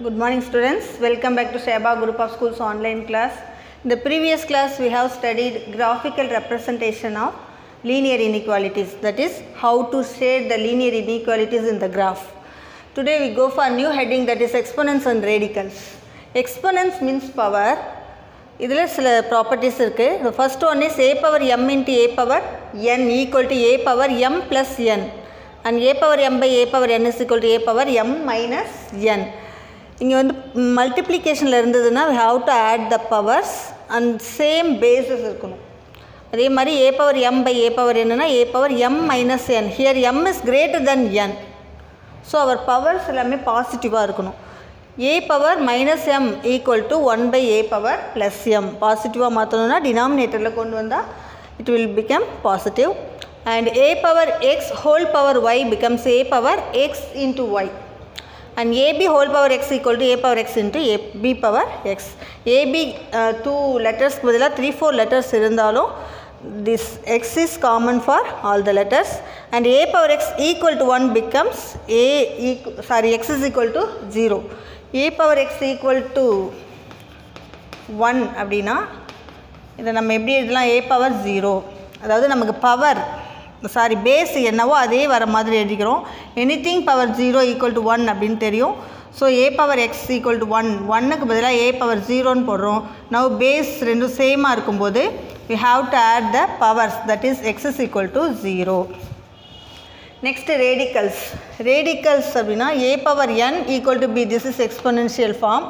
Good morning students, welcome back to Sheba Group of Schools online class. In the previous class we have studied graphical representation of linear inequalities, that is how to shade the linear inequalities in the graph. Today we go for a new heading, that is exponents and radicals. Exponents means power. இதில் சில properties இருக்குது. The first one is a power m into a power n equal to a power m plus n, and a power m by a power n is equal to a power m minus n. இங்கே வந்து மல்டிப்ளிகேஷனில் இருந்ததுன்னா we have to add the powers and same basis இருக்கணும். அதே மாதிரி a power m by a power என்னன்னா a power m minus n. Here m is greater than n. So our powers எல்லாமே பாசிட்டிவாக இருக்கணும். a power minus m equal to 1 by a power plus m. பாசிட்டிவாக மாற்றணும்னா டினாமினேட்டரில் கொண்டு வந்தால் it will become positive. And a power x whole power y becomes a power x into y. And ab whole power x equal to a power x into b power x. ab 2 letters பதிலா 3-4 letters இருந்தாலும் this x is common for all the letters, and a power x equal to 1 becomes x is equal to 0. a power x equal to 1 அப்படின்னா இதை நம்ம எப்படி எழுதலாம், a power 0. அதாவது நமக்கு power base என்னவோ அதே வர மாதிரி எழுதிக்கிறோம். எனிதிங் பவர் 0 ஈக்குவல் டு 1 அப்படின்னு தெரியும். So a power x equal to 1க்கு பதிலாக a பவர் 0ன்னு போடுறோம். நவ் பேஸ் ரெண்டும் சேமாக இருக்கும்போது we have to add the powers, that is x is equal to 0. Next radicals. Radicals அப்படின்னா a power n equal to b, this is exponential form.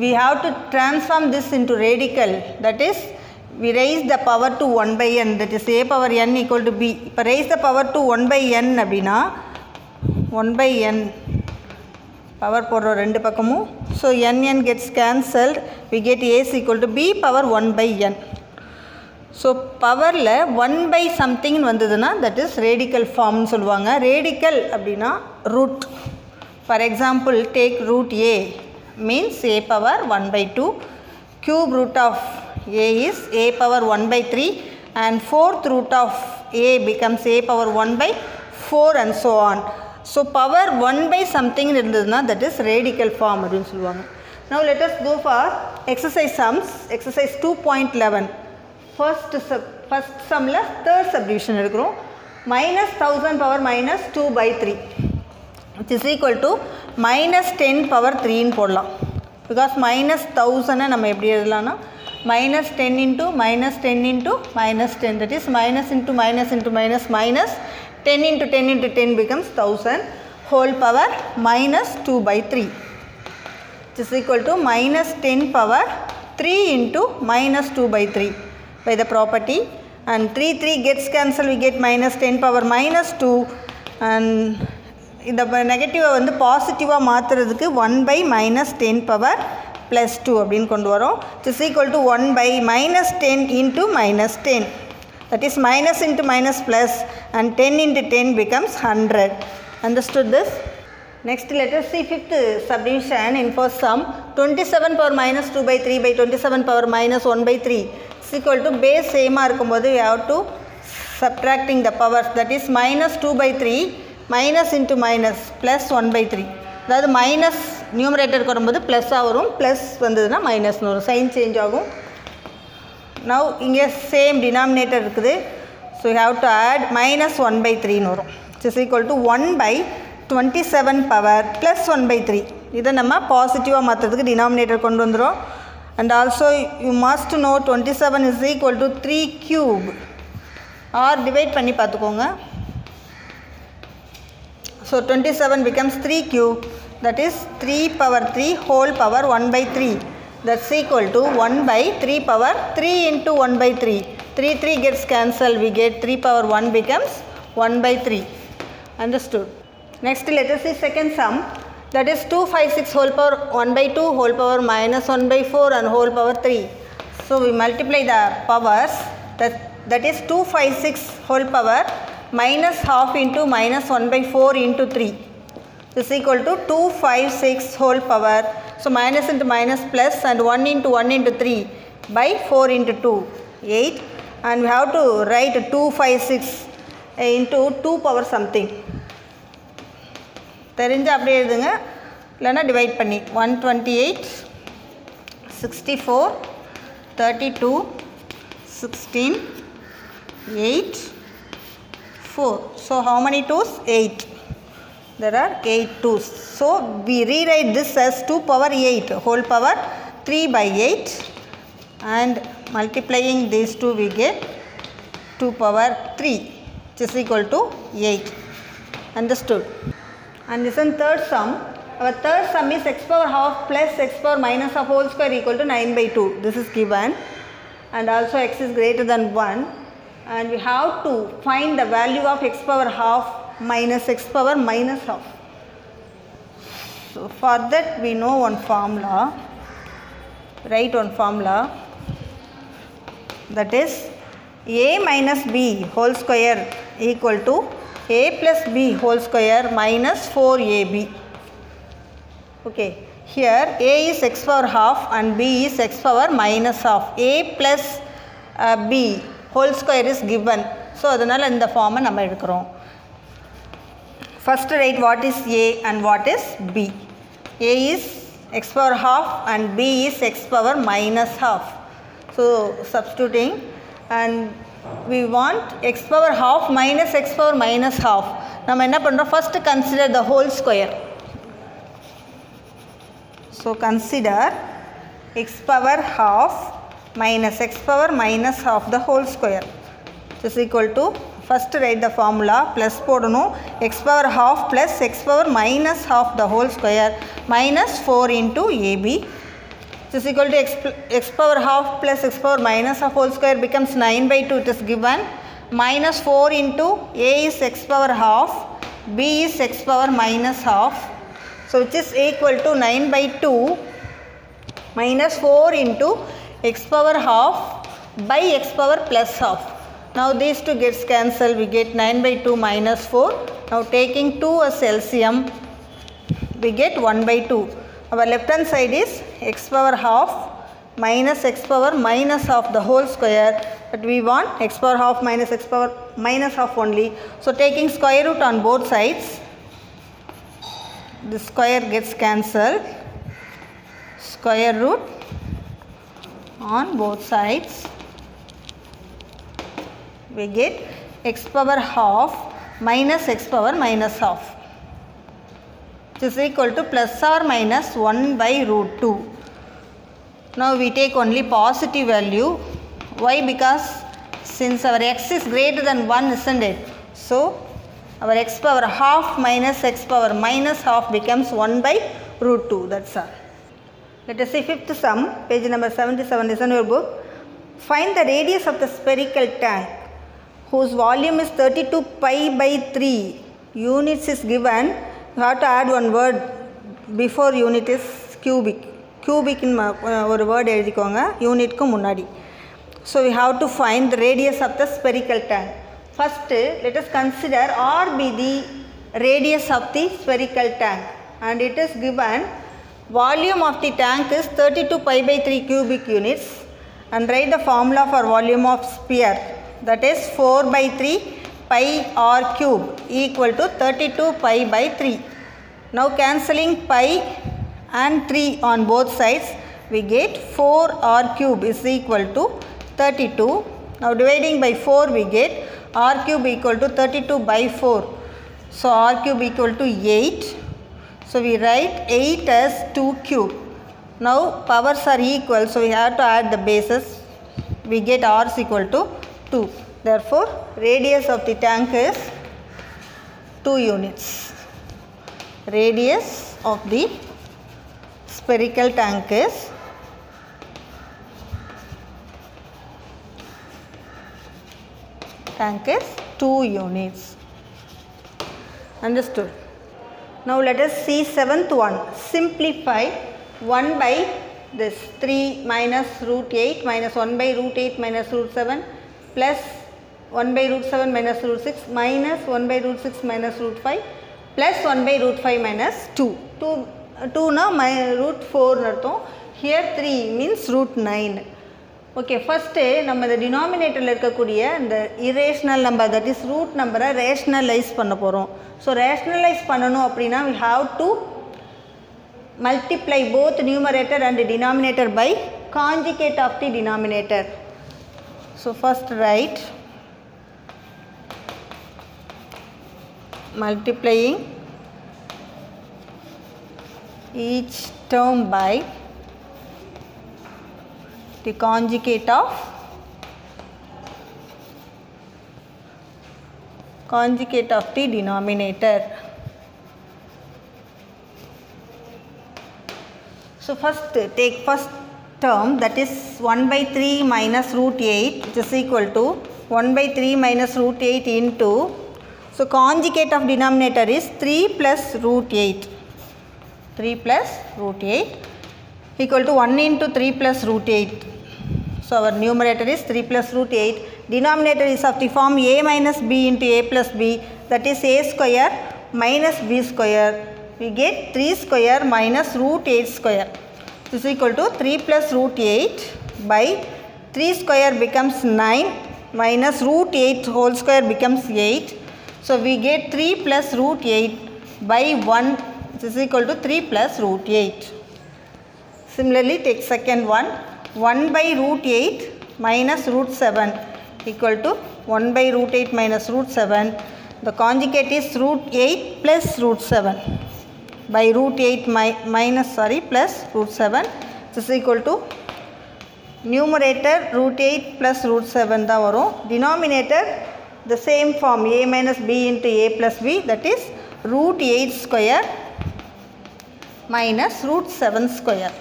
We have to transform this into radical, that is we raise the power to 1 by n, that is a power n equal to b. இப்போ raise the power to 1 by n அப்படின்னா 1 by n power போடுறோம் ரெண்டு பக்கமும். So n gets cancelled, we get a is equal to b power 1 by n. So பவரில் 1 by சம்திங்னு வந்ததுன்னா that is radical ஃபார்ம்னு சொல்லுவாங்க. Radical அப்படின்னா root. For example take root a means a power 1 by 2. Cube root of a is a power 1 by 3, and fourth root of a becomes a power 1 by 4 and so on. So power 1 by something இருந்ததுன்னா that is radical form அப்படின்னு சொல்லுவாங்க. Now let us go for exercise sums. Exercise 2.11. First sumல third subdivision எடுக்கிறோம். minus 1000 power minus 2 by 3 which is equal to minus 10 power 3ன்னு போடலாம். because minus 1000 நம்ம எப்படி எழுதலாம்னா minus 10 into minus 10 into minus 10, that is minus into minus into minus minus 10 into 10 into 10 becomes 1000 whole power minus 2 by 3 which is equal to minus 10 power 3 into minus 2 by 3 by the property, and 3 gets cancelled, we get minus 10 power minus 2, and இந்த நெகட்டிவை வந்து பாசிட்டிவாக மாற்றுறதுக்கு 1 by minus 10 power plus 2 அப்படின்னு கொண்டு வரோம். It is equal to 1 by minus 10 into minus 10, that is minus into minus plus, and 10 into 10 becomes 100. Understood this? Next let us see fifth subdivision in first sum. 27 power minus 2 by 3 by 27 power minus 1 by 3 is equal to base சேமாக இருக்கும்போது we have to subtracting the powers, that is minus 2 by 3 minus into minus plus 1 by 3. அதாவது minus நியூமரேட்டருக்கு வரும்போது ப்ளஸ்ஸாக வரும், plus வந்ததுன்னா மைனஸ்னு வரும், sign change ஆகும். நவ் இங்கே சேம் டினாமினேட்டர் இருக்குது. So you have to add minus 1 by 3ன்னு வரும். It is equal to 1 by 27 power plus 1 by 3. இதை நம்ம பாசிட்டிவாக மாற்றுறதுக்கு டினாமினேட்டர் கொண்டு வந்துடும். And also you must know 27 is equal to 3 cube. Or divide பண்ணி பார்த்துக்கோங்க. So 27 becomes 3 cube, that is 3 power 3 whole power 1 by 3, that's equal to 1 by 3 power 3 into 1 by 3. 3 gets cancelled, we get 3 power 1 becomes 1 by 3. Understood? Next let us see second sum, that is 256 whole power 1 by 2 whole power minus 1 by 4 and whole power 3. So we multiply the powers, that is 256 whole power minus half into minus 1 by 4 into 3 is equal to 256 whole power. So minus into minus plus, and 1 into 1 into 3 by 4 into 2, 8, and we have to write 256 into 2 power something. தெரிஞ்சு அப்படியே எழுதுங்க. இல்லைனா divide பண்ணி 128 64 32 16 8 4. So how many 2's? 8. There are 8 2's. So we rewrite this as 2 power 8 whole power 3 by 8, and multiplying these two we get 2 power 3 which is equal to 8. Understood? And this is third sum. Our third sum is x power half plus x power minus half whole square equal to 9 by 2. This is given, and also x is greater than 1, and we have to find the value of x power half minus x power minus half. So for that we know one formula. Write one formula, that is a minus b whole square equal to a plus b whole square minus 4ab. Okay, here a is x power half and b is x power minus half. A plus b whole square is given. So adhanal indha form நம்ம எடுக்கிறோம். First write what is a and what is b. A is x power half and b is x power minus half. So substituting, and we want x power half minus x power minus half. நம்ம என்ன பண்றோம்? First consider the whole square. So consider x power half minus x power minus half the whole square, which is equal to, first write the formula, plus போடணும், x power half plus x power minus half the whole square minus 4 into ab, which is equal to x power half plus x power minus half whole square becomes 9 by 2, it is given, minus 4 into a is x power half, b is x power minus half, so which is equal to 9 by 2 minus 4 into x power half by x power plus half. Now these two gets cancelled, we get 9 by 2 minus 4. Now taking 2 as LCM, we get 1 by 2. Our left hand side is x power half minus x power minus half the whole square, but we want x power half minus x power minus half only. So taking square root on both sides, the square gets cancelled. Square root on both sides, we get x power half minus x power minus half, which is equal to plus or minus 1 by root 2. Now we take only positive value. Why? Because since our x is greater than 1, isn't it? So our x power half minus x power minus half becomes 1 by root 2. That's all. Let us see fifth sum, page number 77 is in your book. Find the radius of the spherical tank whose volume is 32 pi by 3. Units is given. You have to add one word before unit is cubic. Cubic in ஒரு word எழுதிக்கோங்க யூனிட்க்கு முன்னாடி. So we have to find the radius of the spherical tank. First let us consider R be the radius of the spherical tank, and it is given volume of the tank is 32 pi by 3 cubic units, and write the formula for volume of sphere, that is 4 by 3 pi r cube equal to 32 pi by 3. Now cancelling pi and 3 on both sides, we get 4 r cube is equal to 32. Now dividing by 4, we get r cube equal to 32 by 4. So r cube equal to 8. So we write 8 as 2 cube. Now powers are equal, so we have to add the bases. We get r is equal to 2. Therefore radius of the tank is 2 units. Radius of the spherical tank is 2 units. Understood? Now let us see seventh one. Simplify 1 by this 3 minus root 8 minus 1 by root 8 minus root 7 plus 1 by root 7 minus root 6 minus 1 by root 6 minus root 5 plus 1 by root 5 minus 2. 2 na root 4 narthom. Here 3 means root 9. Okay, first நம்ம இந்த denominatorல இருக்கக்கூடிய இந்த irrational number, that is root number rationalize பண்ண போறோம். So rationalize பண்ணனும் அப்படினா we have to multiply both numerator and denominator by conjugate of the denominator. So first write multiplying each term by the conjugate of the denominator. So first take first term, that is 1 by 3 minus root 8, which is equal to 1 by 3 minus root 8 into, so conjugate of denominator is 3 plus root 8. 3 plus root 8 equal to 1 into 3 plus root 8. So our numerator is 3 plus root 8. Denominator is of the form a minus b into a plus b, that is a square minus b square. We get 3 square minus root 8 square. This is equal to 3 plus root 8 by 3 square becomes 9 minus root 8 whole square becomes 8. So we get 3 plus root 8 by 1. This is equal to 3 plus root 8. Similarly, take second one. 1 by root 8 minus root 7 equal to 1 by root 8 minus root 7. The conjugate is root 8 plus root 7 by root 8 plus root 7. This is equal to numerator root 8 plus root 7 da varum. Denominator the same form, a minus b into a plus b, that is root 8 square minus root 7 square.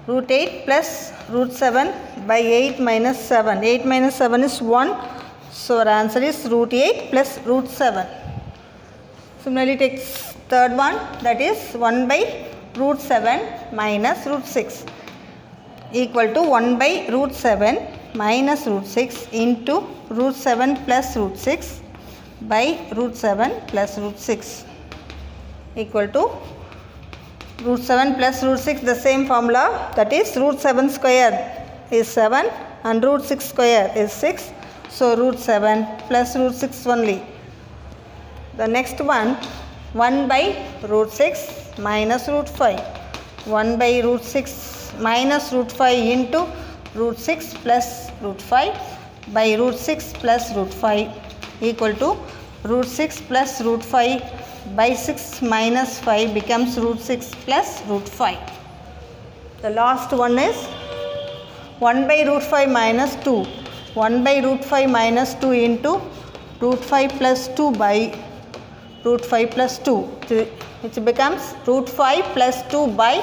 Root 8 plus root 7 by 8 minus 7. 8 minus 7 is 1. So our answer is root 8 plus root 7. Similarly, take third one, that is 1 by root 7 minus root 6 equal to 1 by root 7 minus root 6 into root 7 plus root 6 by root 7 plus root 6 equal to root 7 plus root 6, the same formula, that is root 7 square is 7 and root 6 square is 6. So root 7 plus root 6 only. The next one, 1 by root 6 minus root 5. 1 by root 6 minus root 5 into root 6 plus root 5 by root 6 plus root 5 equal to root 6 plus root 5 by 6 minus 5 becomes root 6 plus root 5. The last one is 1 by root 5 minus 2. 1 by root 5 minus 2 into root 5 plus 2 by root 5 plus 2, which becomes root 5 plus 2 by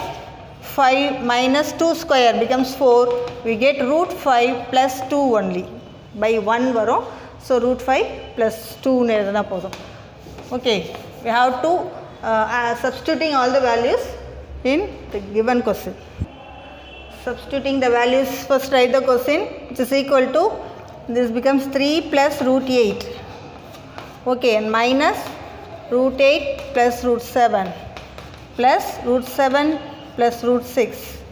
5 minus 2 square becomes 4. We get root 5 plus 2 only by 1 varum. So root 5 plus 2 nedana podum. Okay, we have to substituting all the values in the given question. Substituting the values, first write the question, which is equal to, this becomes 3 plus root 8. Okay, and minus root 8 plus root 7 plus root 7 plus root 6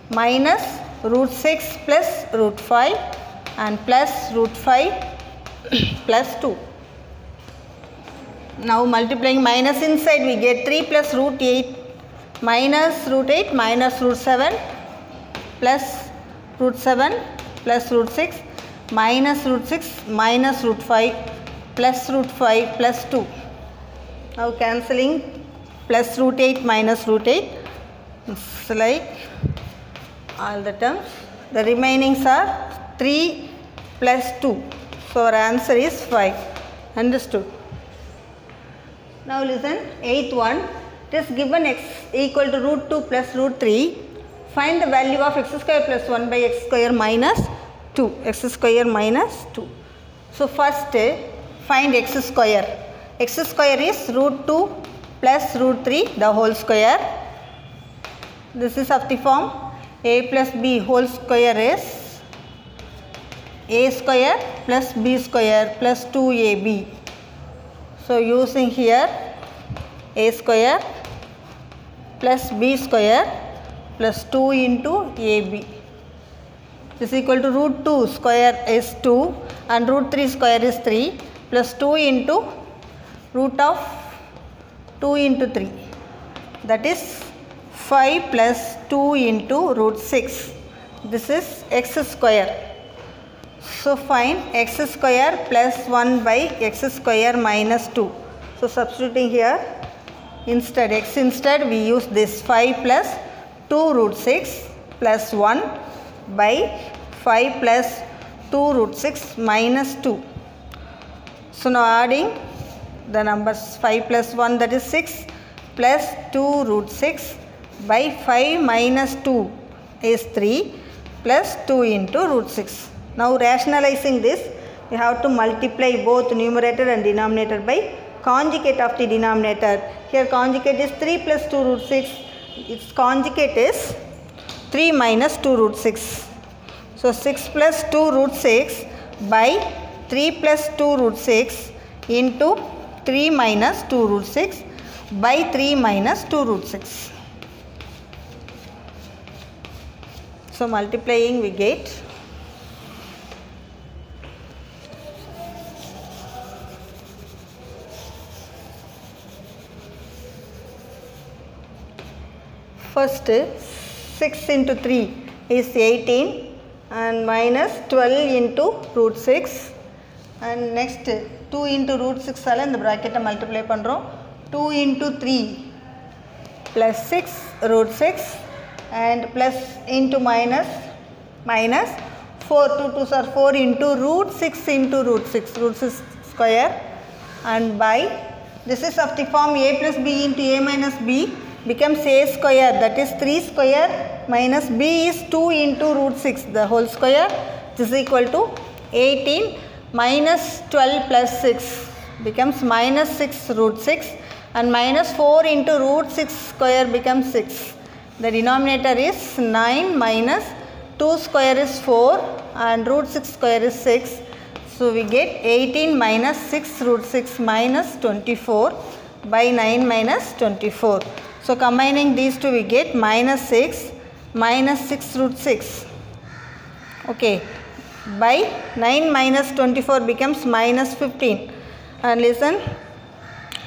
minus root 6 plus root 5 and plus root 5 plus 2. Now multiplying minus inside, we get 3 plus root 8 minus root 8 minus root 7 plus root 7 plus root 6 minus root 6 minus root 5 plus root 5 plus 2. Now cancelling, plus root 8 minus root 8, it's like all the terms. The remainings are 3 plus 2. So our answer is 5. Understood? Now listen, 8th one. It is given x equal to root 2 plus root 3. Find the value of x square plus 1 by x square minus 2. X square minus 2. So first find x square. X square is root 2 plus root 3 the whole square. This is of the form a plus b whole square is a square plus b square plus 2ab. So using here a square plus b square plus 2 into ab. This is equal to root 2 square is 2 and root 3 square is 3 plus 2 into root of 2 into 3. that is 5 plus 2 into root 6. This is x square. So find x square plus 1 by x square minus 2. So substituting here, instead we use this 5 plus 2 root 6 plus 1 by 5 plus 2 root 6 minus 2. So now adding the numbers 5 plus 1, that is 6, plus 2 root 6 by 5 minus 2 is 3 plus 2 into root 6. Now rationalizing this, you have to multiply both numerator and denominator by conjugate of the denominator. Here conjugate is 3 plus 2 root 6. Its conjugate is 3 minus 2 root 6. So 6 plus 2 root 6 by 3 plus 2 root 6 into 3 minus 2 root 6 by 3 minus 2 root 6. So multiplying we get first 6 into 3 is 18 and minus 12 into root 6, and next 2 into root 6 ala in the bracket multiply pandrom. 2 into 3 plus 6 root 6 and plus into minus 4, 2 2s are 4 into root 6 into root 6 square, and by this is of the form a plus b into a minus b becomes a square, that is 3 square minus b is 2 into root 6 the whole square. This is equal to 18 minus 12 plus 6 becomes minus 6 root 6, and minus 4 into root 6 square becomes 6. The denominator is 9 minus 2 square is 4 and root 6 square is 6. So we get 18 minus 6 root 6 minus 24 by 9 minus 24. So combining these two we get minus 6 minus 6 root 6. Okay, by 9 minus 24 becomes minus 15. And listen,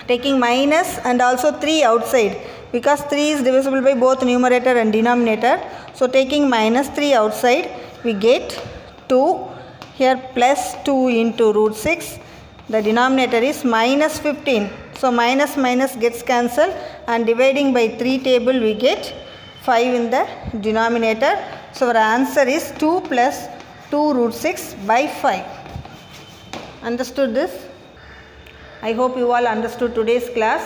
taking minus and also 3 outside, because 3 is divisible by both numerator and denominator. So taking minus 3 outside we get 2, here plus 2 into root 6, the denominator is minus 15. So minus minus gets cancelled, and dividing by 3 table we get 5 in the denominator. So our answer is 2 plus 2 root 6 by 5. Understood this? I hope you all understood today's class.